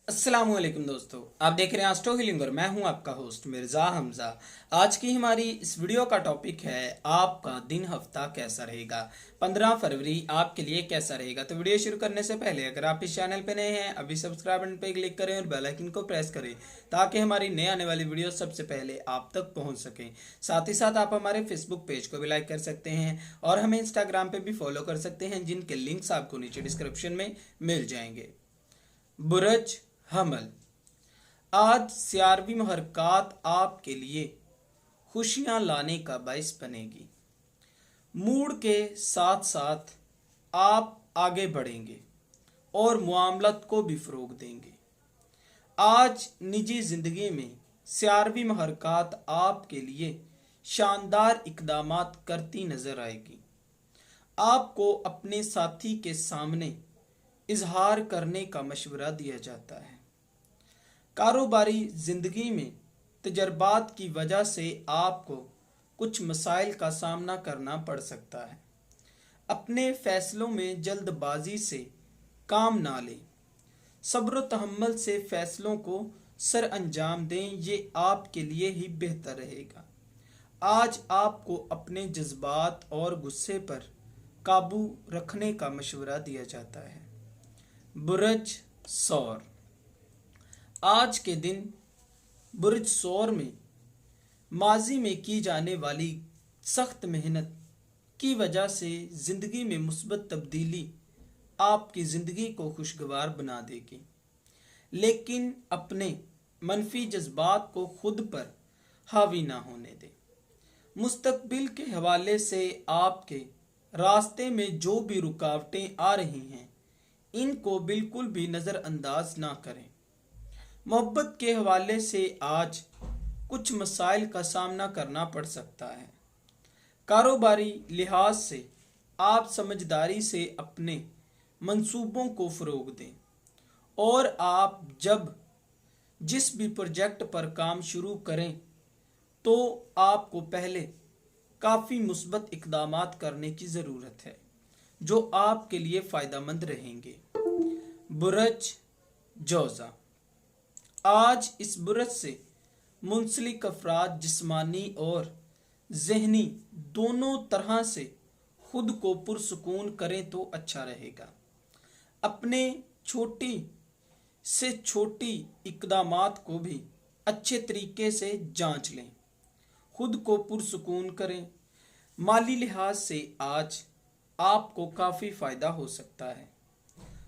अस्सलामुअलैकुम दोस्तों, आप देख रहे हैं एस्ट्रो हीलिंग और मैं हूं आपका होस्ट मिर्ज़ा हमज़ा। आज की हमारी इस वीडियो का टॉपिक है आपका दिन हफ्ता कैसा रहेगा। 15 फरवरी आपके लिए कैसा रहेगा। तो वीडियो शुरू करने से पहले अगर आप इस चैनल पे नए हैं अभी सब्सक्राइब बटन पे क्लिक करें और बेल आइकन को प्रेस करें ताकि हमारी नए आने वाली वीडियो सबसे पहले आप तक पहुँच सकें। साथ ही साथ आप हमारे फेसबुक पेज को भी लाइक कर सकते हैं और हमें इंस्टाग्राम पर भी फॉलो कर सकते हैं, जिनके लिंक्स आपको नीचे डिस्क्रिप्शन में मिल जाएंगे। बुरज हमल, आज सियारवी हरकत आपके लिए खुशियां लाने का बायस बनेगी। मूड के साथ साथ आप आगे बढ़ेंगे और मामलत को भी फरोग देंगे। आज निजी जिंदगी में सियारवी हरकत आपके लिए शानदार इकदामात करती नजर आएगी। आपको अपने साथी के सामने इजहार करने का मशवरा दिया जाता है। कारोबारी जिंदगी में तजर्बात की वजह से आपको कुछ मसाइल का सामना करना पड़ सकता है। अपने फैसलों में जल्दबाजी से काम ना लें। सब्र तहम्मुल से फैसलों को सर अंजाम दें, ये आपके लिए ही बेहतर रहेगा। आज आपको अपने जज्बात और गुस्से पर काबू रखने का मशवरा दिया जाता है। बुरज सौर, आज के दिन बुर्ज सौर में माजी में की जाने वाली सख्त मेहनत की वजह से ज़िंदगी में मुस्बत तब्दीली आपकी ज़िंदगी को खुशगवार बना देगी। लेकिन अपने मनफी जज्बात को खुद पर हावी ना होने दें। मुस्तकबिल के हवाले से आपके रास्ते में जो भी रुकावटें आ रही हैं, इनको बिल्कुल भी नज़रअंदाज ना करें। मोहब्बत के हवाले से आज कुछ मसाइल का सामना करना पड़ सकता है। कारोबारी लिहाज से आप समझदारी से अपने मंसूबों को फ़रोग दें और आप जब जिस भी प्रोजेक्ट पर काम शुरू करें तो आपको पहले काफ़ी मुस्बत इक़दामात करने की ज़रूरत है जो आपके लिए फ़ायदेमंद रहेंगे। बुरज जौज़ा, आज इस बुरज से मुंसलिक अफराद जिस्मानी और जहनी दोनों तरह से खुद को पुरसुकून करें तो अच्छा रहेगा। अपने छोटी से छोटी इकदामात को भी अच्छे तरीके से जांच लें, खुद को पुरसुकून करें। माली लिहाज से आज आपको काफ़ी फ़ायदा हो सकता है,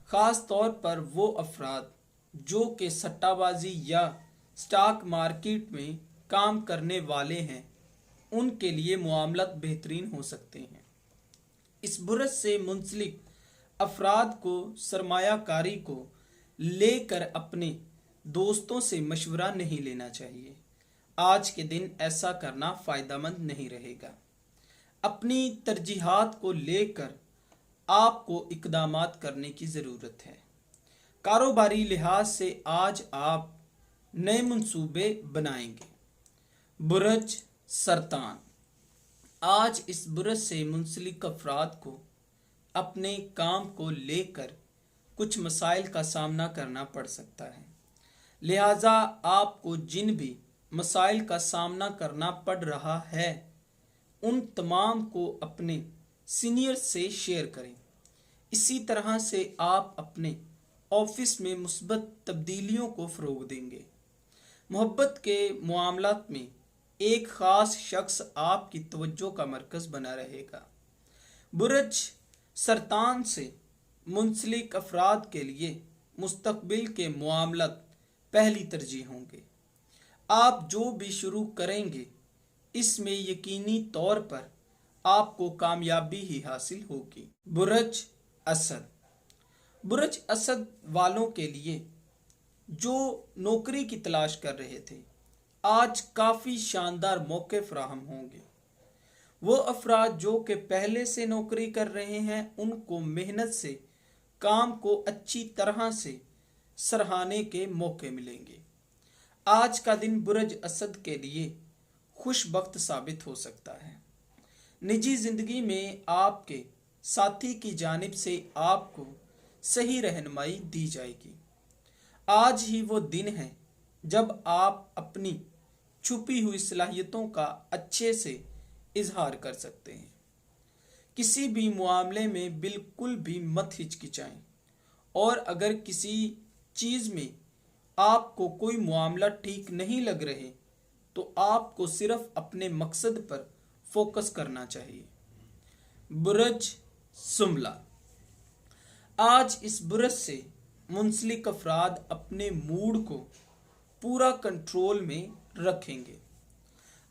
ख़ास तौर पर वो अफराद जो कि सट्टाबाजी या स्टॉक मार्केट में काम करने वाले हैं, उनके लिए मामलत बेहतरीन हो सकते हैं। इस बुरज से मुंसलिक अफराद को सरमायाकारी को लेकर अपने दोस्तों से मशवरा नहीं लेना चाहिए। आज के दिन ऐसा करना फ़ायदेमंद नहीं रहेगा। अपनी तरजीहात को लेकर आपको इकदामात करने की ज़रूरत है। कारोबारी लिहाज से आज आप नए मंसूबे बनाएंगे। बुरज सरतान, आज इस बुरज से मुंसलिक अफराद को अपने काम को लेकर कुछ मसाइल का सामना करना पड़ सकता है। लिहाजा आपको जिन भी मसाइल का सामना करना पड़ रहा है, उन तमाम को अपने सीनियर से शेयर करें। इसी तरह से आप अपने ऑफिस में मुस्बत तब्दीलियों को फ़रोग देंगे। मोहब्बत के मामलात में एक ख़ास शख्स आपकी तवज्जो का मरकज़ बना रहेगा। बुरज सरतान से मुंसलिक अफराद के लिए मुस्तकबिल के मामलात पहली तरजीह होंगे। आप जो भी शुरू करेंगे इसमें यकीनी तौर पर आपको कामयाबी ही हासिल होगी। बुरज असद, बुरज असद वालों के लिए जो नौकरी की तलाश कर रहे थे, आज काफ़ी शानदार मौके फराहम होंगे। वो अफराद जो कि पहले से नौकरी कर रहे हैं, उनको मेहनत से काम को अच्छी तरह से सराहने के मौके मिलेंगे। आज का दिन बुरज असद के लिए खुशबख्त साबित हो सकता है। निजी ज़िंदगी में आपके साथी की जानिब से आपको सही रहनुमाई दी जाएगी। आज ही वो दिन है जब आप अपनी छुपी हुई सलाहियतों का अच्छे से इजहार कर सकते हैं। किसी भी मामले में बिल्कुल भी मत हिचकिचाएं, और अगर किसी चीज़ में आपको कोई मामला ठीक नहीं लग रहे तो आपको सिर्फ अपने मकसद पर फोकस करना चाहिए। बुरज सुमला। आज इस बुरज से मुंसलिक अफराद अपने मूड को पूरा कंट्रोल में रखेंगे।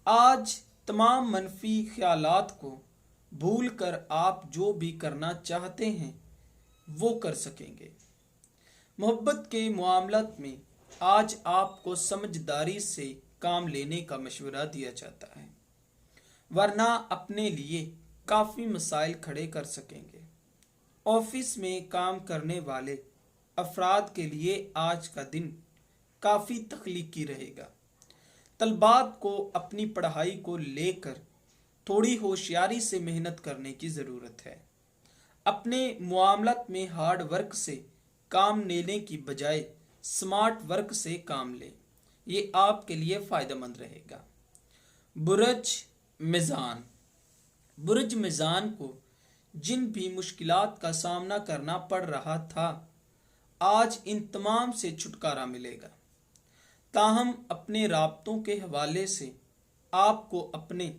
आज तमाम मनफी ख्यालात को भूल कर आप जो भी करना चाहते हैं वो कर सकेंगे। मोहब्बत के मामलात में आज आपको समझदारी से काम लेने का मशवरा दिया जाता है, वरना अपने लिए काफ़ी मसाइल खड़े कर सकेंगे। ऑफिस में काम करने वाले अफराद के लिए आज का दिन काफ़ी तख्लीकी रहेगा। तलबात को अपनी पढ़ाई को लेकर थोड़ी होशियारी से मेहनत करने की ज़रूरत है। अपने मामलात में हार्ड वर्क से काम लेने की बजाय स्मार्ट वर्क से काम लें, ये आपके लिए फ़ायदेमंद रहेगा। बुरज मिज़ान। बुरज मिज़ान को जिन भी मुश्किलात का सामना करना पड़ रहा था, आज इन तमाम से छुटकारा मिलेगा। ताहम अपने राब्तों के हवाले से आपको अपने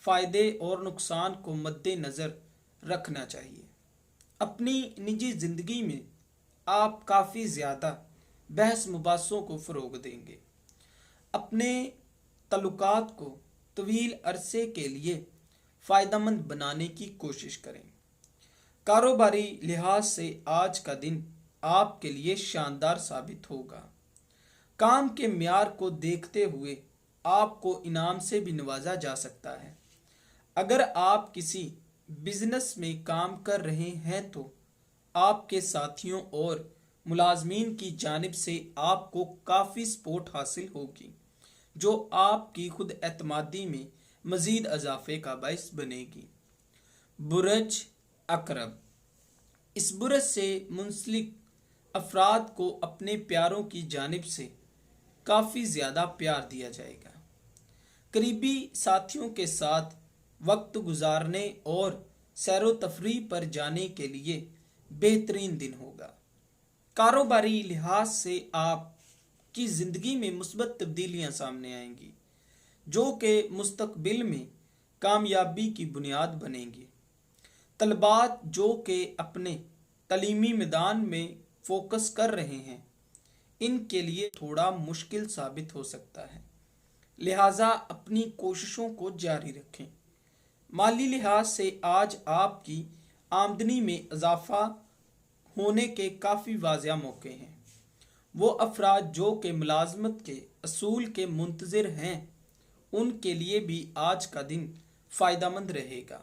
फ़ायदे और नुकसान को मद्देनज़र रखना चाहिए। अपनी निजी ज़िंदगी में आप काफ़ी ज़्यादा बहस मुबासों को फ़रोग़ देंगे। अपने तल्लुकात को तवील अरसे के लिए फ़ायदेमंद बनाने की कोशिश करें। कारोबारी लिहाज से आज का दिन आपके लिए शानदार साबित होगा। काम के म्यार को देखते हुए आपको इनाम से भी नवाजा जा सकता है। अगर आप किसी बिजनेस में काम कर रहे हैं तो आपके साथियों और मुलाजमीन की जानिब से आपको काफ़ी सपोर्ट हासिल होगी, जो आपकी खुद एतमादी में मज़ीद इजाफे का बाइस बनेगी। बुरज अकरब। इस बुरज से मुंसलिक अफराद को अपने प्यारों की जानिब से काफ़ी ज़्यादा प्यार दिया जाएगा। करीबी साथियों के साथ वक्त गुजारने और सैरो तफरीह पर जाने के लिए बेहतरीन दिन होगा। कारोबारी लिहाज से आपकी ज़िंदगी में मुस्बत तब्दीलियां सामने आएंगी, जो कि मुस्तकबिल में कामयाबी की बुनियाद बनेंगी। तलबात जो कि अपने तलीमी मैदान में फोकस कर रहे हैं, इनके लिए थोड़ा मुश्किल साबित हो सकता है, लिहाजा अपनी कोशिशों को जारी रखें। माली लिहाज से आज आपकी आमदनी में इजाफा होने के काफ़ी वाज़िया मौके हैं। वो अफराद जो कि मुलाजमत के असूल के मुंतज़िर हैं, उनके लिए भी आज का दिन फ़ायदेमंद रहेगा।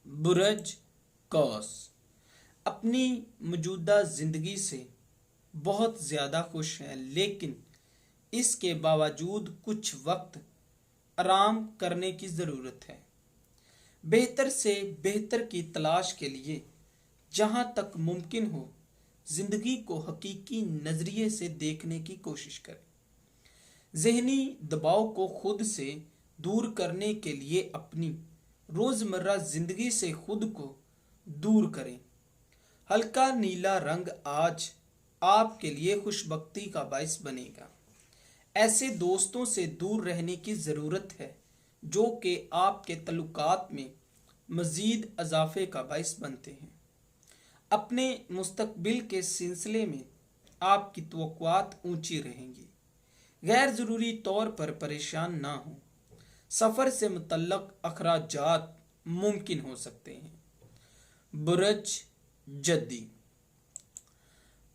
बुरज कौस। अपनी मौजूदा ज़िंदगी से बहुत ज़्यादा खुश हैं, लेकिन इसके बावजूद कुछ वक्त आराम करने की ज़रूरत है। बेहतर से बेहतर की तलाश के लिए जहाँ तक मुमकिन हो ज़िंदगी को हकीकी नज़रिए से देखने की कोशिश करें। ज़हनी दबाव को खुद से दूर करने के लिए अपनी रोज़मर्रा ज़िंदगी से खुद को दूर करें। हल्का नीला रंग आज आपके लिए खुशबख्ती का बाइस बनेगा। ऐसे दोस्तों से दूर रहने की ज़रूरत है जो कि आपके तल्लुकात में मज़ीद इजाफे का बाइस बनते हैं। अपने मुस्तकबिल के सिलसिले में आपकी तवक्कुआत ऊंची रहेंगी। गैर ज़रूरी तौर पर परेशान ना हो। सफ़र से मुतल्लक अखराजात मुमकिन हो सकते हैं। बुरज जद्दी।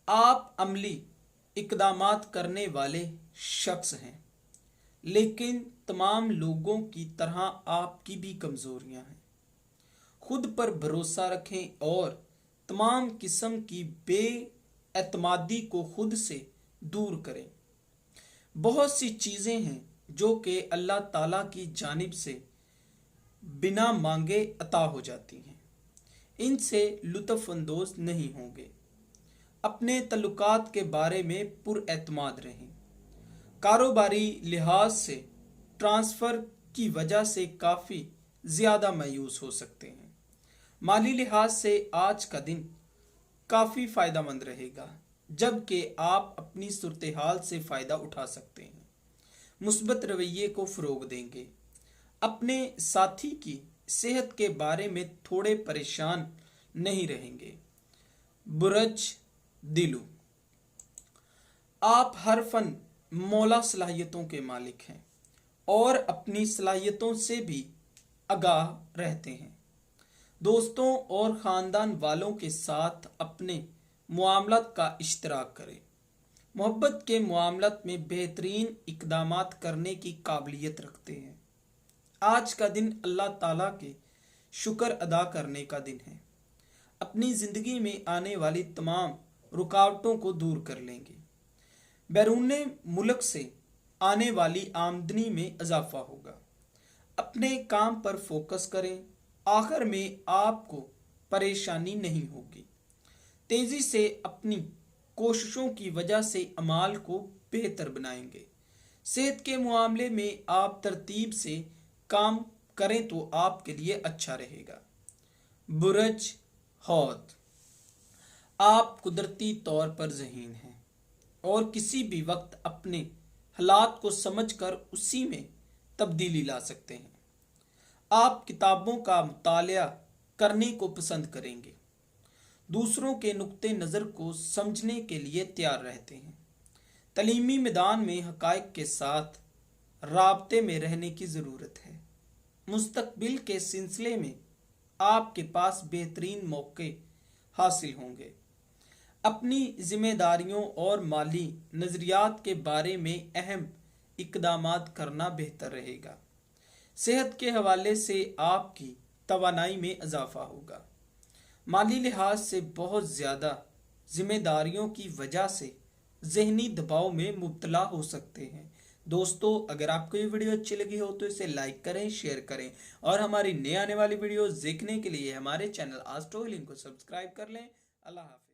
आप अमली इक़दामात करने वाले शख्स हैं, लेकिन तमाम लोगों की तरह आपकी भी कमज़ोरियां हैं। खुद पर भरोसा रखें और तमाम किस्म की बेएतमादी को खुद से दूर करें। बहुत सी चीज़ें हैं जो कि अल्लाह ताला की जानिब से बिना मांगे अता हो जाती हैं, इनसे लुत्फ़ अंदोज़ नहीं होंगे। अपने तल्लुकात के बारे में पुरएतमाद रहें। कारोबारी लिहाज से ट्रांसफ़र की वजह से काफ़ी ज़्यादा मायूस हो सकते हैं। माली लिहाज से आज का दिन काफ़ी फ़ायदेमंद रहेगा, जबकि आप अपनी सूरत हाल से फ़ायदा उठा सकते हैं। मुस्बत रवैये को फ़रोग देंगे। अपने साथी की सेहत के बारे में थोड़े परेशान नहीं रहेंगे। बुरज दिलू, आप हर फन मौला सलाहियतों के मालिक हैं और अपनी सलाहियतों से भी आगाह रहते हैं। दोस्तों और ख़ानदान वालों के साथ अपने मुआमलात का इश्तराक करें। मोहब्बत के मामलात में बेहतरीन इक़दामात करने की काबिलियत रखते हैं। आज का दिन अल्लाह ताला के शुक्र अदा करने का दिन है। अपनी ज़िंदगी में आने वाली तमाम रुकावटों को दूर कर लेंगे। बैरून मुल्क से आने वाली आमदनी में इजाफा होगा। अपने काम पर फोकस करें, आखिर में आपको परेशानी नहीं होगी। तेज़ी से अपनी कोशिशों की वजह से अमाल को बेहतर बनाएंगे। सेहत के मामले में आप तरतीब से काम करें तो आपके लिए अच्छा रहेगा। बुरज हौद, आप कुदरती तौर पर ज़हीन हैं और किसी भी वक्त अपने हालात को समझकर उसी में तब्दीली ला सकते हैं। आप किताबों का मुतालिया करने को पसंद करेंगे। दूसरों के नुक्ते नज़र को समझने के लिए तैयार रहते हैं। तलीमी मैदान में हक़ाइक़ के साथ राब्ते में रहने की ज़रूरत है। मुस्तकबिल के सिलसिले में आपके पास बेहतरीन मौके हासिल होंगे। अपनी जिम्मेदारियों और माली नज़रियात के बारे में अहम इक़दामात करना बेहतर रहेगा। सेहत के हवाले से आपकी तवानाई में इजाफा होगा। माली लिहाज से बहुत ज़्यादा जिम्मेदारियों की वजह से ज़हनी दबाव में मुब्तला हो सकते हैं। दोस्तों, अगर आपको ये वीडियो अच्छी लगी हो तो इसे लाइक करें, शेयर करें और हमारी नए आने वाली वीडियोस देखने के लिए हमारे चैनल एस्ट्रो हीलिंग को सब्सक्राइब कर लें। अल्लाह हाफ़िज़।